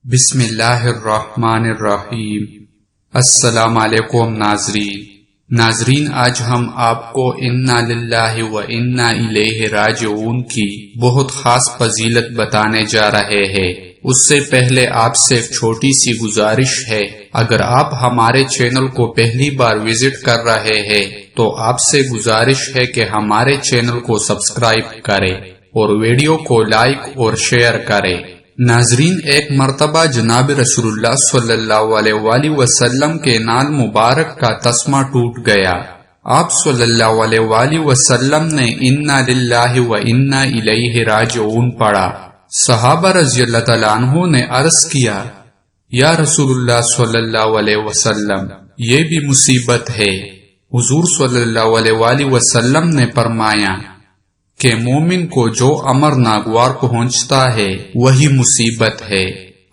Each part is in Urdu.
بسم اللہ الرحمن الرحیم۔ السلام علیکم ناظرین، آج ہم آپ کو انا للہ و انا الیہ راجعون کی بہت خاص فضیلت بتانے جا رہے ہیں۔ اس سے پہلے آپ سے ایک چھوٹی سی گزارش ہے، اگر آپ ہمارے چینل کو پہلی بار وزٹ کر رہے ہیں تو آپ سے گزارش ہے کہ ہمارے چینل کو سبسکرائب کریں اور ویڈیو کو لائک اور شیئر کریں۔ ناظرین، ایک مرتبہ جناب رسول اللہ صلی اللہ علیہ وآلہ وسلم کے نال مبارک کا تسمہ ٹوٹ گیا۔ آپ صلی اللہ علیہ وآلہ وسلم نے انا للہ و انا الیہ راجعون پڑھا۔ صحابہ رضی اللہ تعالیٰ عنہ نے عرض کیا، یا رسول اللہ صلی اللہ علیہ وسلم، یہ بھی مصیبت ہے۔ حضور صلی اللہ علیہ وآلہ وسلم نے فرمایا کہ مومن کو جو امر ناگوار پہنچتا ہے وہی مصیبت ہے۔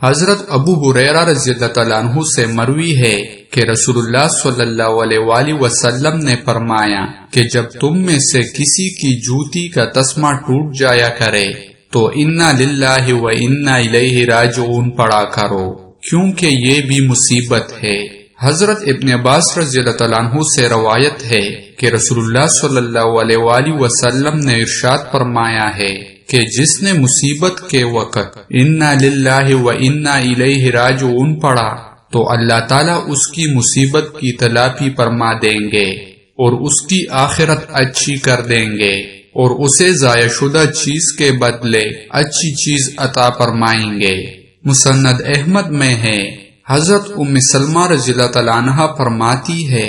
حضرت ابو ہریرہ رضی اللہ تعالیٰ عنہ سے مروی ہے کہ رسول اللہ صلی اللہ علیہ وآلہ وسلم نے فرمایا کہ جب تم میں سے کسی کی جوتی کا تسمہ ٹوٹ جایا کرے تو انا للہ و انا الیہ راجعون پڑھا کرو، کیونکہ یہ بھی مصیبت ہے۔ حضرت ابن عباس رضی اللہ تعالیٰ عنہ سے روایت ہے کہ رسول اللہ صلی اللہ علیہ وآلہ وسلم نے ارشاد فرمایا ہے کہ جس نے مصیبت کے وقت انا للہ و انا الیہ راجعون پڑھا تو اللہ تعالیٰ اس کی مصیبت کی تلافی فرما دیں گے اور اس کی آخرت اچھی کر دیں گے اور اسے ضائع شدہ چیز کے بدلے اچھی چیز عطا فرمائیں گے۔ مسند احمد میں ہے، حضرت ام سلمہ رضی اللہ تعالیٰ عنہ فرماتی ہے،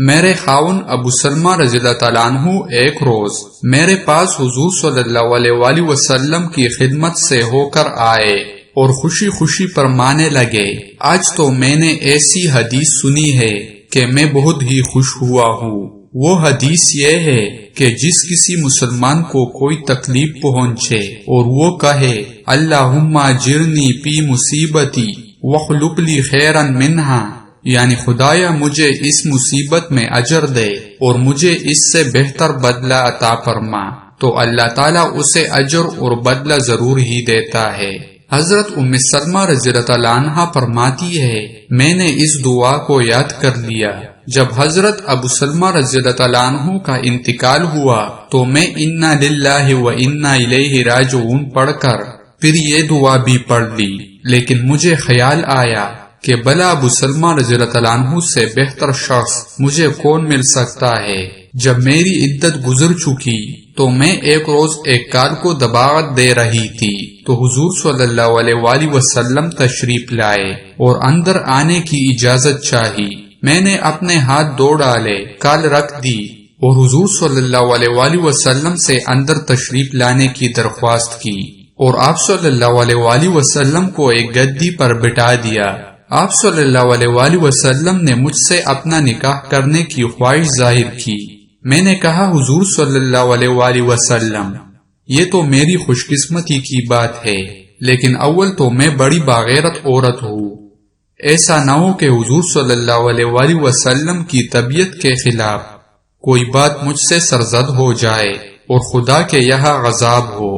میرے خاون ابو سلمہ رضی اللہ تعالیٰ عنہ ایک روز میرے پاس حضور صلی اللہ علیہ وآلہ وسلم کی خدمت سے ہو کر آئے اور خوشی خوشی فرمانے لگے، آج تو میں نے ایسی حدیث سنی ہے کہ میں بہت ہی خوش ہوا ہوں۔ وہ حدیث یہ ہے کہ جس کسی مسلمان کو کوئی تکلیف پہنچے اور وہ کہے اللہم اجرنی فی مصیبتی وَخْلُقْ لِي خَيْرًا مِنْهَا، یعنی خدایا مجھے اس مصیبت میں اجر دے اور مجھے اس سے بہتر بدلہ عطا فرما، تو اللہ تعالیٰ اسے اجر اور بدلہ ضرور ہی دیتا ہے۔ حضرت ام سلمہ رضی اللہ تعالیٰ عنہ فرماتی ہے، میں نے اس دعا کو یاد کر لیا۔ جب حضرت ابو سلمہ رضی اللہ تعالیٰ عنہ کا انتقال ہوا تو میں انا للہ و انا الیہ راجعون پڑھ کر پھر یہ دعا بھی پڑھ لی، لیکن مجھے خیال آیا کہ بلا ابو سلمہ رضی اللہ تعالیٰ عنہ سے بہتر شخص مجھے کون مل سکتا ہے۔ جب میری عدت گزر چکی تو میں ایک روز ایک کال کو دباغت دے رہی تھی تو حضور صلی اللہ علیہ وآلہ وسلم تشریف لائے اور اندر آنے کی اجازت چاہی۔ میں نے اپنے ہاتھ دھو ڈالے، کال رکھ دی اور حضور صلی اللہ علیہ وآلہ وسلم سے اندر تشریف لانے کی درخواست کی اور آپ صلی اللہ علیہ وآلہ وسلم کو ایک گدی پر بٹھا دیا۔ آپ صلی اللہ علیہ وآلہ وسلم نے مجھ سے اپنا نکاح کرنے کی خواہش ظاہر کی۔ میں نے کہا حضور صلی اللہ علیہ وآلہ وسلم، یہ تو میری خوش قسمتی کی بات ہے، لیکن اول تو میں بڑی باغیرت عورت ہوں، ایسا نہ ہو کہ حضور صلی اللہ علیہ وآلہ وسلم کی طبیعت کے خلاف کوئی بات مجھ سے سرزد ہو جائے اور خدا کے یہاں غضب ہو۔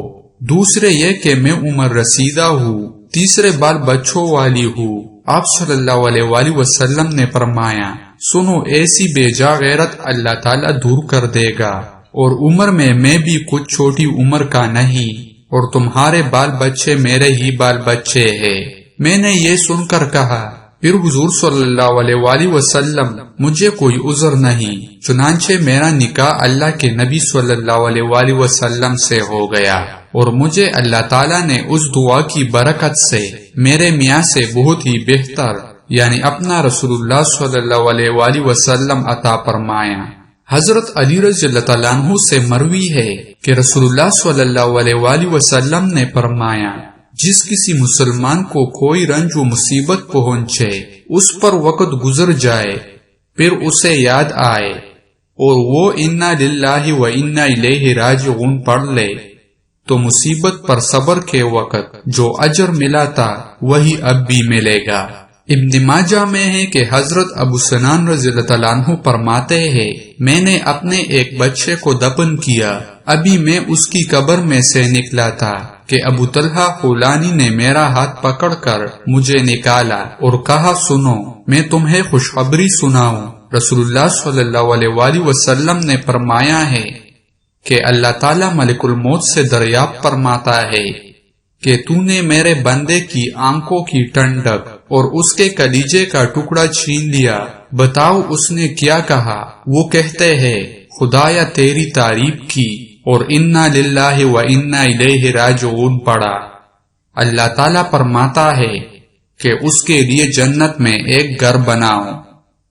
دوسرے یہ کہ میں عمر رسیدہ ہوں، تیسرے بال بچوں والی ہوں۔ آپ صلی اللہ علیہ وآلہ وسلم نے فرمایا، سنو، ایسی بے جا غیرت اللہ تعالیٰ دور کر دے گا، اور عمر میں بھی کچھ چھوٹی عمر کا نہیں، اور تمہارے بال بچے میرے ہی بال بچے ہیں۔ میں نے یہ سن کر کہا، پھر حضور صلی اللہ علیہ وآلہ وسلم مجھے کوئی عذر نہیں، چنانچہ میرا نکاح اللہ کے نبی صلی اللہ علیہ وآلہ وسلم سے ہو گیا اور مجھے اللہ تعالیٰ نے اس دعا کی برکت سے میرے میاں سے بہت ہی بہتر، یعنی اپنا رسول اللہ صلی اللہ علیہ وآلہ وسلم عطا فرمایا۔ حضرت علی رضی اللہ تعالیٰ عنہ سے مروی ہے کہ رسول اللہ صلی اللہ علیہ وآلہ وسلم نے فرمایا، جس کسی مسلمان کو کوئی رنج و مصیبت پہنچے، اس پر وقت گزر جائے، پھر اسے یاد آئے اور وہ انا للہ و انا الیہ راجعون پڑھ لے تو مصیبت پر صبر کے وقت جو اجر ملا تھا وہی اب بھی ملے گا۔ ابن ماجہ میں ہے کہ حضرت ابو سنان رضی اللہ تعالیٰ عنہ فرماتے ہیں، میں نے اپنے ایک بچے کو دفن کیا، ابھی میں اس کی قبر میں سے نکلا تھا کہ ابو طلحہ خولانی نے میرا ہاتھ پکڑ کر مجھے نکالا اور کہا سنو میں تمہیں خوشخبری سناؤں۔ رسول اللہ صلی اللہ علیہ وآلہ وسلم نے فرمایا ہے کہ اللہ تعالی ملک الموت سے دریافت فرماتا ہے کہ تو نے میرے بندے کی آنکھوں کی ٹھنڈک اور اس کے کلیجے کا ٹکڑا چھین لیا، بتاؤ اس نے کیا کہا؟ وہ کہتے ہیں خدایا تیری تعریف کی اور انا للہ و انا الیہ راجعون پڑھا۔ اللہ تعالیٰ فرماتا ہے کہ اس کے لیے جنت میں ایک گھر بناؤ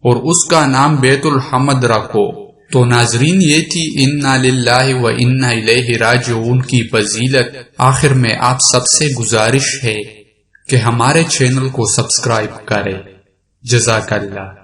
اور اس کا نام بیت الحمد رکھو۔ تو ناظرین یہ تھی انا للہ و انا الیہ راجعون کی فضیلت۔ آخر میں آپ سب سے گزارش ہے کہ ہمارے چینل کو سبسکرائب کریں۔ جزاک اللہ۔